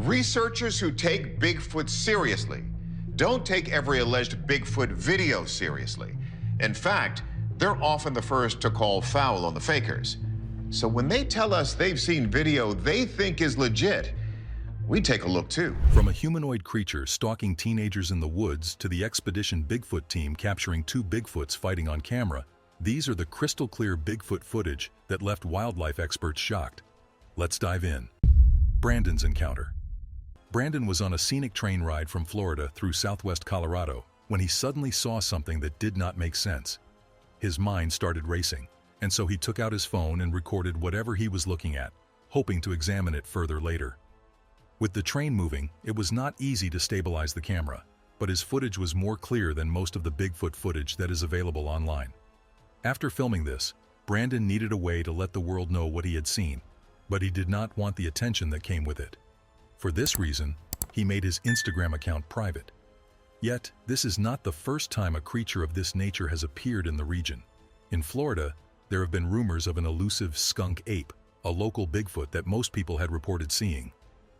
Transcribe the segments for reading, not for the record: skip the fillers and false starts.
Researchers who take Bigfoot seriously don't take every alleged Bigfoot video seriously. In fact, they're often the first to call foul on the fakers. So when they tell us they've seen video they think is legit, we take a look too. From a humanoid creature stalking teenagers in the woods to the Expedition Bigfoot team capturing two Bigfoots fighting on camera, these are the crystal clear Bigfoot footage that left wildlife experts shocked. Let's dive in. Brandon's encounter. Brandon was on a scenic train ride from Florida through southwest Colorado when he suddenly saw something that did not make sense. His mind started racing, and so he took out his phone and recorded whatever he was looking at, hoping to examine it further later. With the train moving, it was not easy to stabilize the camera, but his footage was more clear than most of the Bigfoot footage that is available online. After filming this, Brandon needed a way to let the world know what he had seen, but he did not want the attention that came with it. For this reason, he made his Instagram account private. Yet, this is not the first time a creature of this nature has appeared in the region. In Florida, there have been rumors of an elusive skunk ape, a local Bigfoot that most people had reported seeing.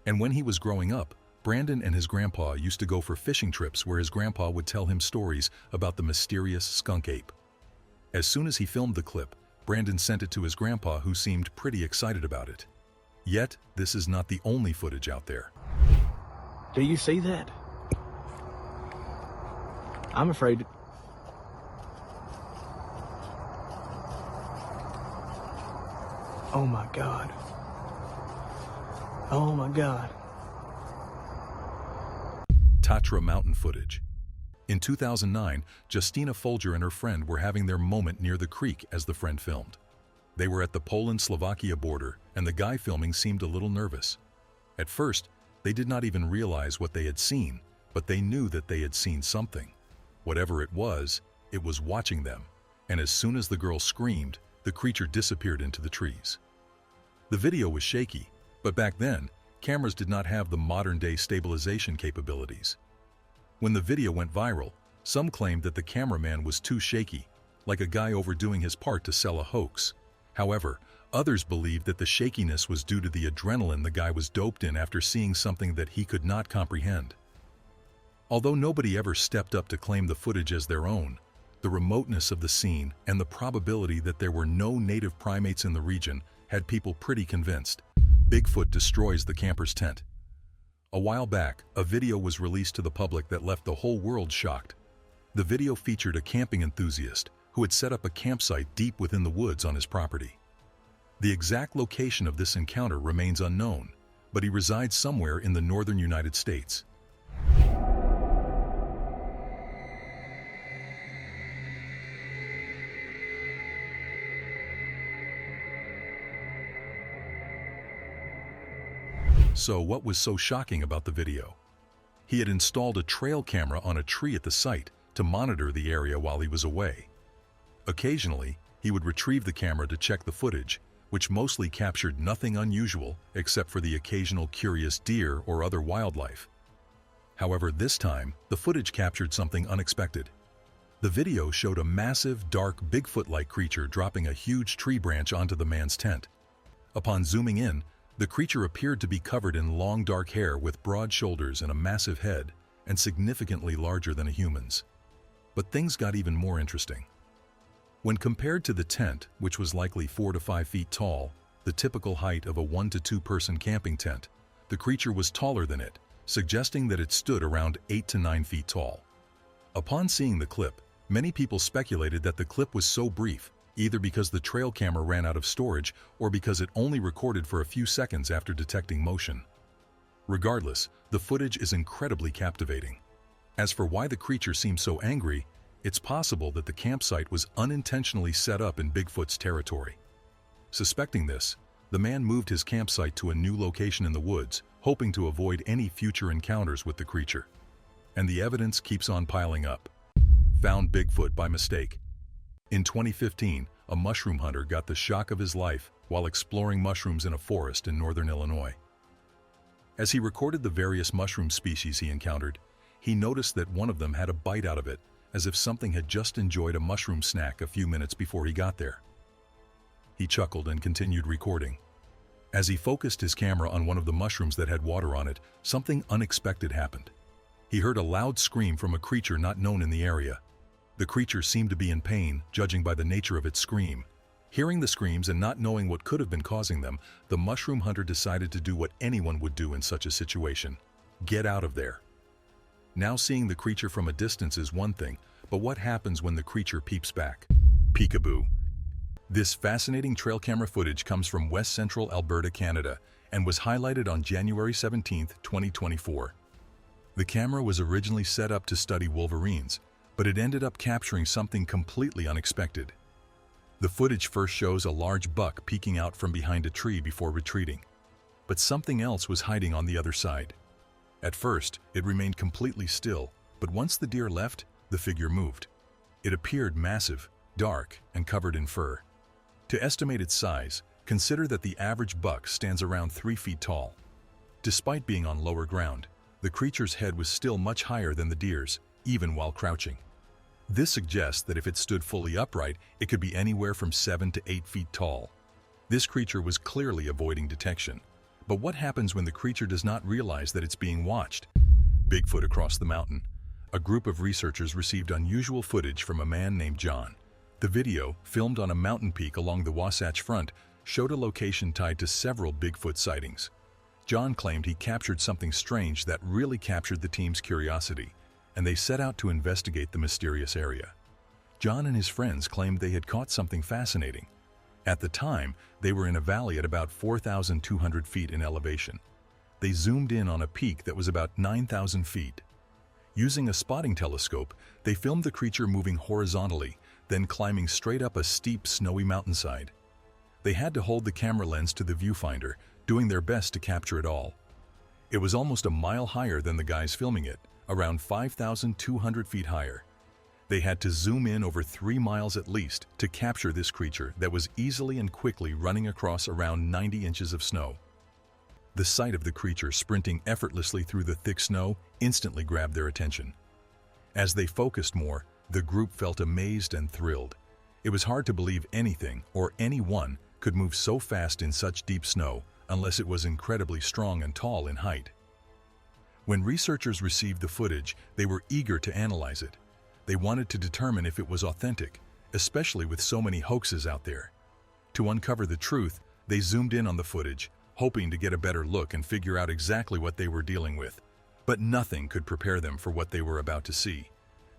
And when he was growing up, Brandon and his grandpa used to go for fishing trips where his grandpa would tell him stories about the mysterious skunk ape. As soon as he filmed the clip, Brandon sent it to his grandpa, who seemed pretty excited about it. Yet, this is not the only footage out there. Do you see that? I'm afraid. Oh my God. Oh my God. Tatra mountain footage. In 2009, Justina Folger and her friend were having their moment near the creek as the friend filmed. They were at the Poland-Slovakia border, and the guy filming seemed a little nervous. At first, they did not even realize what they had seen, but they knew that they had seen something. Whatever it was watching them, and as soon as the girl screamed, the creature disappeared into the trees. The video was shaky, but back then, cameras did not have the modern-day stabilization capabilities. When the video went viral, some claimed that the cameraman was too shaky, like a guy overdoing his part to sell a hoax. However, others believed that the shakiness was due to the adrenaline the guy was doped in after seeing something that he could not comprehend. Although nobody ever stepped up to claim the footage as their own, the remoteness of the scene and the probability that there were no native primates in the region had people pretty convinced. Bigfoot destroys the camper's tent. A while back, a video was released to the public that left the whole world shocked. The video featured a camping enthusiast who had set up a campsite deep within the woods on his property. The exact location of this encounter remains unknown, but he resides somewhere in the northern United States. So what was so shocking about the video? He had installed a trail camera on a tree at the site to monitor the area while he was away. Occasionally, he would retrieve the camera to check the footage, which mostly captured nothing unusual except for the occasional curious deer or other wildlife. However, this time, the footage captured something unexpected. The video showed a massive, dark, Bigfoot-like creature dropping a huge tree branch onto the man's tent. Upon zooming in, the creature appeared to be covered in long dark hair with broad shoulders and a massive head, and significantly larger than a human's. But things got even more interesting. When compared to the tent, which was likely 4 to 5 feet tall, the typical height of a 1 to 2 person camping tent, the creature was taller than it, suggesting that it stood around 8 to 9 feet tall. Upon seeing the clip, many people speculated that the clip was so brief, either because the trail camera ran out of storage or because it only recorded for a few seconds after detecting motion. Regardless, the footage is incredibly captivating. As for why the creature seemed so angry, it's possible that the campsite was unintentionally set up in Bigfoot's territory. Suspecting this, the man moved his campsite to a new location in the woods, hoping to avoid any future encounters with the creature. And the evidence keeps on piling up. Found Bigfoot by mistake. In 2015, a mushroom hunter got the shock of his life while exploring mushrooms in a forest in northern Illinois. As he recorded the various mushroom species he encountered, he noticed that one of them had a bite out of it, as if something had just enjoyed a mushroom snack a few minutes before he got there. He chuckled and continued recording. As he focused his camera on one of the mushrooms that had water on it, something unexpected happened. He heard a loud scream from a creature not known in the area. The creature seemed to be in pain, judging by the nature of its scream. Hearing the screams and not knowing what could have been causing them, the mushroom hunter decided to do what anyone would do in such a situation: get out of there. Now seeing the creature from a distance is one thing, but what happens when the creature peeps back? Peekaboo. This fascinating trail camera footage comes from West Central Alberta, Canada, and was highlighted on January 17, 2024. The camera was originally set up to study wolverines, but it ended up capturing something completely unexpected. The footage first shows a large buck peeking out from behind a tree before retreating, but something else was hiding on the other side. At first, it remained completely still, but once the deer left, the figure moved. It appeared massive, dark, and covered in fur. To estimate its size, consider that the average buck stands around 3 feet tall. Despite being on lower ground, the creature's head was still much higher than the deer's, even while crouching. This suggests that if it stood fully upright, it could be anywhere from 7 to 8 feet tall. This creature was clearly avoiding detection. But what happens when the creature does not realize that it's being watched? Bigfoot across the mountain. A group of researchers received unusual footage from a man named John. The video, filmed on a mountain peak along the Wasatch Front, showed a location tied to several Bigfoot sightings. John claimed he captured something strange that really captured the team's curiosity, and they set out to investigate the mysterious area. John and his friends claimed they had caught something fascinating. At the time, they were in a valley at about 4,200 feet in elevation. They zoomed in on a peak that was about 9,000 feet. Using a spotting telescope, they filmed the creature moving horizontally, then climbing straight up a steep, snowy mountainside. They had to hold the camera lens to the viewfinder, doing their best to capture it all. It was almost a mile higher than the guys filming it, around 5,200 feet higher. They had to zoom in over 3 miles at least to capture this creature that was easily and quickly running across around 90 inches of snow. The sight of the creature sprinting effortlessly through the thick snow instantly grabbed their attention. As they focused more, the group felt amazed and thrilled. It was hard to believe anything or anyone could move so fast in such deep snow unless it was incredibly strong and tall in height. When researchers received the footage, they were eager to analyze it. They wanted to determine if it was authentic, especially with so many hoaxes out there. To uncover the truth, they zoomed in on the footage, hoping to get a better look and figure out exactly what they were dealing with. But nothing could prepare them for what they were about to see.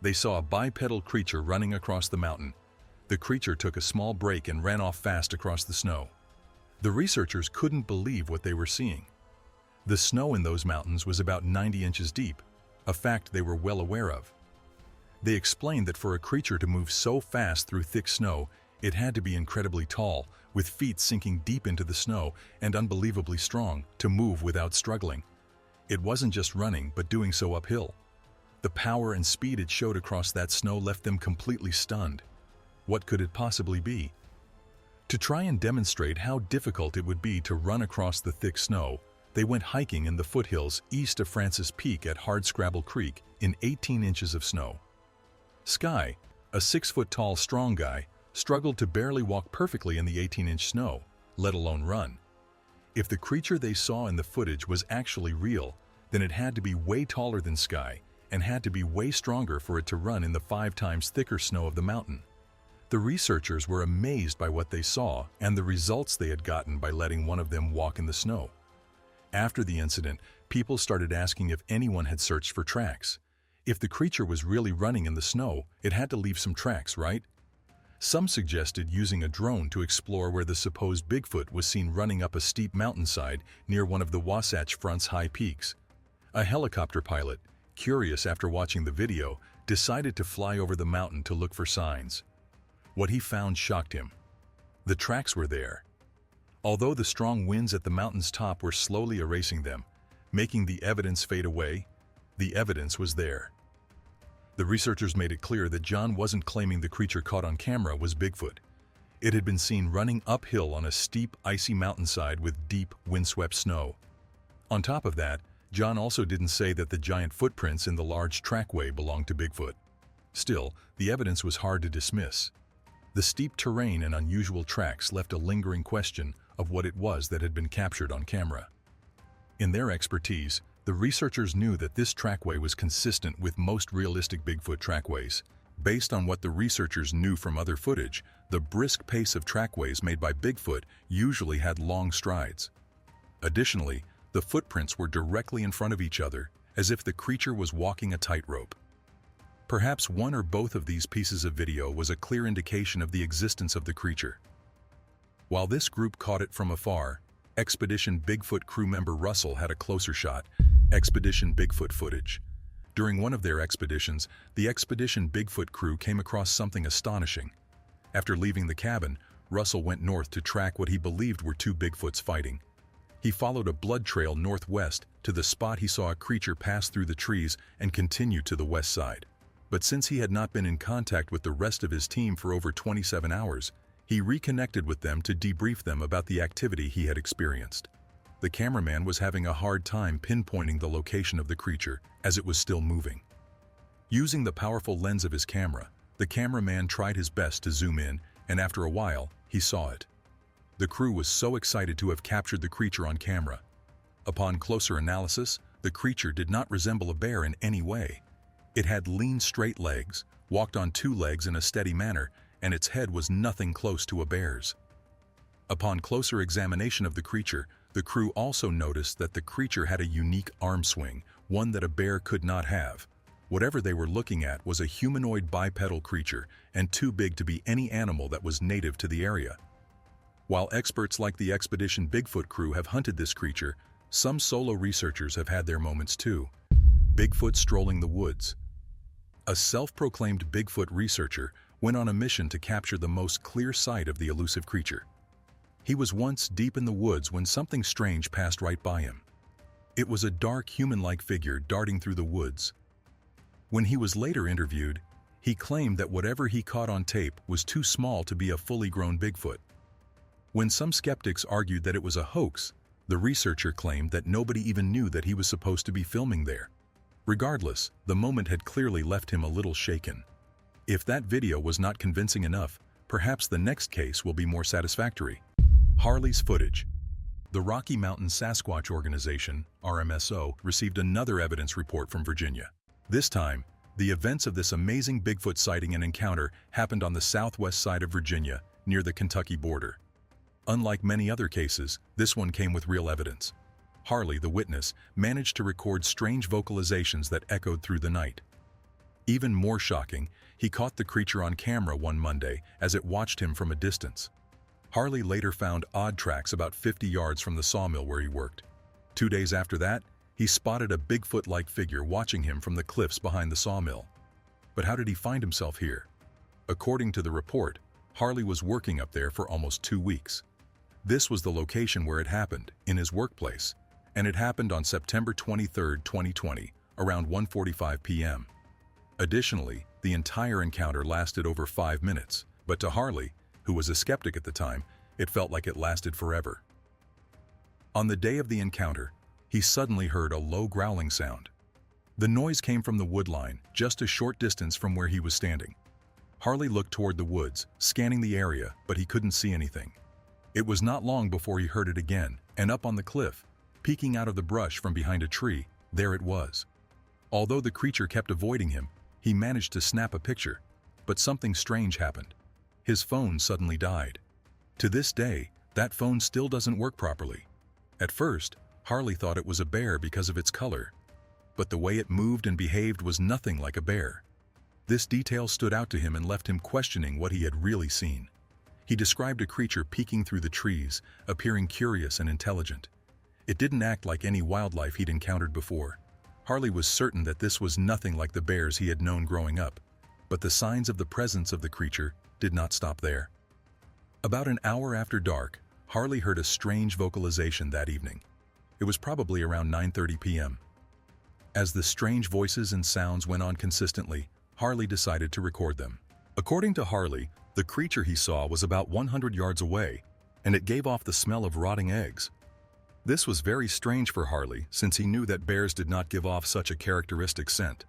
They saw a bipedal creature running across the mountain. The creature took a small break and ran off fast across the snow. The researchers couldn't believe what they were seeing. The snow in those mountains was about 90 inches deep, a fact they were well aware of. They explained that for a creature to move so fast through thick snow, it had to be incredibly tall, with feet sinking deep into the snow, and unbelievably strong to move without struggling. It wasn't just running, but doing so uphill. The power and speed it showed across that snow left them completely stunned. What could it possibly be? To try and demonstrate how difficult it would be to run across the thick snow, they went hiking in the foothills east of Francis Peak at Hardscrabble Creek in 18 inches of snow. Sky, a 6-foot-tall strong guy, struggled to barely walk perfectly in the 18-inch snow, let alone run. If the creature they saw in the footage was actually real, then it had to be way taller than Sky and had to be way stronger for it to run in the 5 times thicker snow of the mountain. The researchers were amazed by what they saw and the results they had gotten by letting one of them walk in the snow. After the incident, people started asking if anyone had searched for tracks. If the creature was really running in the snow, it had to leave some tracks, right? Some suggested using a drone to explore where the supposed Bigfoot was seen running up a steep mountainside near one of the Wasatch Front's high peaks. A helicopter pilot, curious after watching the video, decided to fly over the mountain to look for signs. What he found shocked him. The tracks were there. Although the strong winds at the mountain's top were slowly erasing them, making the evidence fade away, the evidence was there. The researchers made it clear that John wasn't claiming the creature caught on camera was Bigfoot. It had been seen running uphill on a steep, icy mountainside with deep, windswept snow. On top of that, John also didn't say that the giant footprints in the large trackway belonged to Bigfoot. Still, the evidence was hard to dismiss. The steep terrain and unusual tracks left a lingering question of what it was that had been captured on camera. In their expertise, the researchers knew that this trackway was consistent with most realistic Bigfoot trackways. Based on what the researchers knew from other footage, the brisk pace of trackways made by Bigfoot usually had long strides. Additionally, the footprints were directly in front of each other, as if the creature was walking a tightrope. Perhaps one or both of these pieces of video was a clear indication of the existence of the creature. While this group caught it from afar, Expedition Bigfoot crew member Russell had a closer shot, Expedition Bigfoot footage. During one of their expeditions, the Expedition Bigfoot crew came across something astonishing. After leaving the cabin, Russell went north to track what he believed were two Bigfoots fighting. He followed a blood trail northwest to the spot he saw a creature pass through the trees and continue to the west side. But since he had not been in contact with the rest of his team for over 27 hours, he reconnected with them to debrief them about the activity he had experienced. The cameraman was having a hard time pinpointing the location of the creature, as it was still moving. Using the powerful lens of his camera, the cameraman tried his best to zoom in, and after a while, he saw it. The crew was so excited to have captured the creature on camera. Upon closer analysis, the creature did not resemble a bear in any way. It had lean, straight legs, walked on two legs in a steady manner, and its head was nothing close to a bear's. Upon closer examination of the creature, the crew also noticed that the creature had a unique arm swing, one that a bear could not have. Whatever they were looking at was a humanoid bipedal creature and too big to be any animal that was native to the area. While experts like the Expedition Bigfoot crew have hunted this creature, some solo researchers have had their moments too. Bigfoot strolling the woods. A self-proclaimed Bigfoot researcher went on a mission to capture the most clear sight of the elusive creature. He was once deep in the woods when something strange passed right by him. It was a dark human-like figure darting through the woods. When he was later interviewed, he claimed that whatever he caught on tape was too small to be a fully grown Bigfoot. When some skeptics argued that it was a hoax, the researcher claimed that nobody even knew that he was supposed to be filming there. Regardless, the moment had clearly left him a little shaken. If that video was not convincing enough, perhaps the next case will be more satisfactory. Harley's footage. The Rocky Mountain Sasquatch Organization, RMSO, received another evidence report from Virginia. This time, the events of this amazing Bigfoot sighting and encounter happened on the southwest side of Virginia, near the Kentucky border. Unlike many other cases, this one came with real evidence. Harley, the witness, managed to record strange vocalizations that echoed through the night. Even more shocking, he caught the creature on camera one Monday as it watched him from a distance. Harley later found odd tracks about 50 yards from the sawmill where he worked. 2 days after that, he spotted a Bigfoot-like figure watching him from the cliffs behind the sawmill. But how did he find himself here? According to the report, Harley was working up there for almost 2 weeks. This was the location where it happened, in his workplace, and it happened on September 23, 2020, around 1:45 p.m. Additionally, the entire encounter lasted over 5 minutes, but to Harley, who was a skeptic at the time, it felt like it lasted forever. On the day of the encounter, he suddenly heard a low growling sound. The noise came from the wood line, just a short distance from where he was standing. Harley looked toward the woods, scanning the area, but he couldn't see anything. It was not long before he heard it again, and up on the cliff, peeking out of the brush from behind a tree, there it was. Although the creature kept avoiding him, he managed to snap a picture, but something strange happened. His phone suddenly died. To this day, that phone still doesn't work properly. At first, Harley thought it was a bear because of its color, but the way it moved and behaved was nothing like a bear. This detail stood out to him and left him questioning what he had really seen. He described a creature peeking through the trees, appearing curious and intelligent. It didn't act like any wildlife he'd encountered before. Harley was certain that this was nothing like the bears he had known growing up, but the signs of the presence of the creature did not stop there. About an hour after dark, Harley heard a strange vocalization that evening. It was probably around 9:30 p.m. As the strange voices and sounds went on consistently, Harley decided to record them. According to Harley, the creature he saw was about 100 yards away, and it gave off the smell of rotting eggs. This was very strange for Harley since he knew that bears did not give off such a characteristic scent.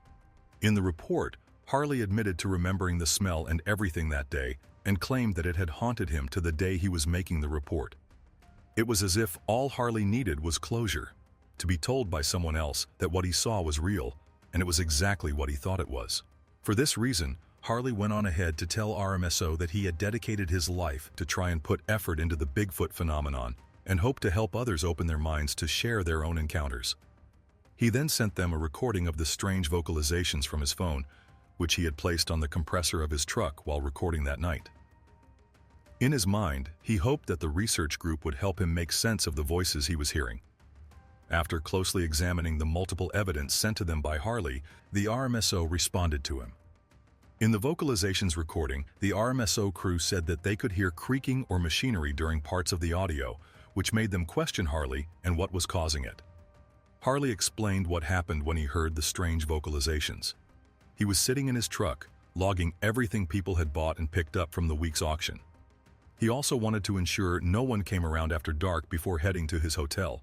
In the report, Harley admitted to remembering the smell and everything that day and claimed that it had haunted him to the day he was making the report. It was as if all Harley needed was closure, to be told by someone else that what he saw was real, and it was exactly what he thought it was. For this reason, Harley went on ahead to tell RMSO that he had dedicated his life to try and put effort into the Bigfoot phenomenon and hoped to help others open their minds to share their own encounters. He then sent them a recording of the strange vocalizations from his phone, which he had placed on the compressor of his truck while recording that night. In his mind, he hoped that the research group would help him make sense of the voices he was hearing. After closely examining the multiple evidence sent to them by Harley, the RMSO responded to him. In the vocalizations recording, the RMSO crew said that they could hear creaking or machinery during parts of the audio, which made them question Harley and what was causing it. Harley explained what happened when he heard the strange vocalizations. He was sitting in his truck, logging everything people had bought and picked up from the week's auction. He also wanted to ensure no one came around after dark before heading to his hotel.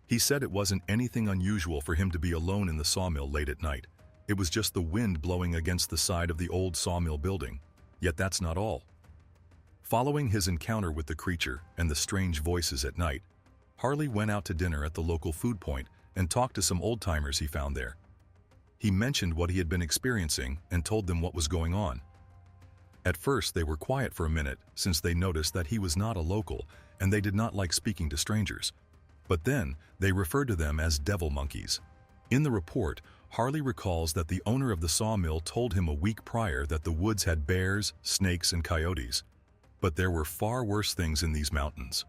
He said it wasn't anything unusual for him to be alone in the sawmill late at night. It was just the wind blowing against the side of the old sawmill building. Yet that's not all. Following his encounter with the creature and the strange voices at night, Harley went out to dinner at the local food point and talked to some old-timers he found there. He mentioned what he had been experiencing and told them what was going on. At first, they were quiet for a minute since they noticed that he was not a local and they did not like speaking to strangers. But then, they referred to them as devil monkeys. In the report, Harley recalls that the owner of the sawmill told him a week prior that the woods had bears, snakes, and coyotes. But there were far worse things in these mountains.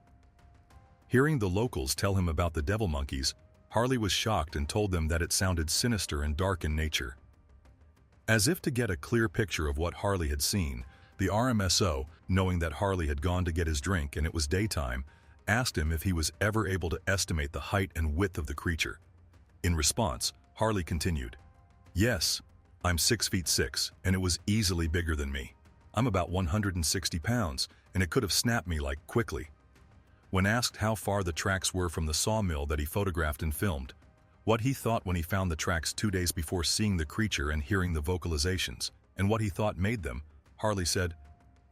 Hearing the locals tell him about the devil monkeys, Harley was shocked and told them that it sounded sinister and dark in nature. As if to get a clear picture of what Harley had seen, the RMSO, knowing that Harley had gone to get his drink and it was daytime, asked him if he was ever able to estimate the height and width of the creature. In response, Harley continued, "Yes, I'm 6'6", and it was easily bigger than me. I'm about 160 pounds, and it could have snapped me like quickly." When asked how far the tracks were from the sawmill that he photographed and filmed, what he thought when he found the tracks 2 days before seeing the creature and hearing the vocalizations, and what he thought made them, Harley said,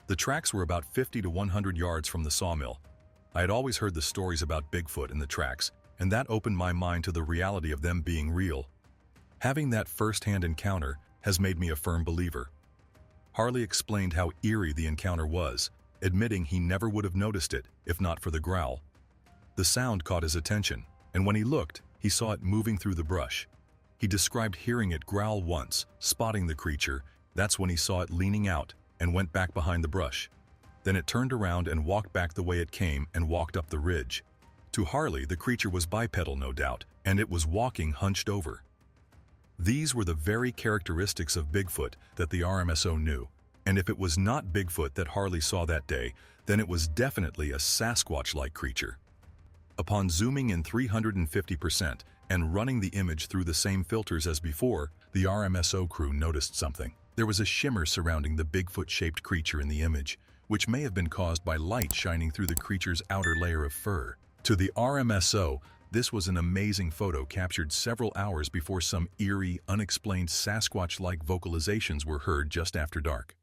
"The tracks were about 50 to 100 yards from the sawmill. I had always heard the stories about Bigfoot in the tracks, and that opened my mind to the reality of them being real. Having that first-hand encounter has made me a firm believer." Harley explained how eerie the encounter was, admitting he never would have noticed it if not for the growl. The sound caught his attention, and when he looked, he saw it moving through the brush. He described hearing it growl once, spotting the creature. That's when he saw it leaning out and went back behind the brush. Then it turned around and walked back the way it came and walked up the ridge. To Harley, the creature was bipedal, no doubt, and it was walking hunched over. These were the very characteristics of Bigfoot that the RMSO knew, and if it was not Bigfoot that Harley saw that day, then it was definitely a Sasquatch-like creature. Upon zooming in 350% and running the image through the same filters as before, the RMSO crew noticed something. There was a shimmer surrounding the Bigfoot-shaped creature in the image, which may have been caused by light shining through the creature's outer layer of fur. To the RMSO, this was an amazing photo captured several hours before some eerie, unexplained Sasquatch-like vocalizations were heard just after dark.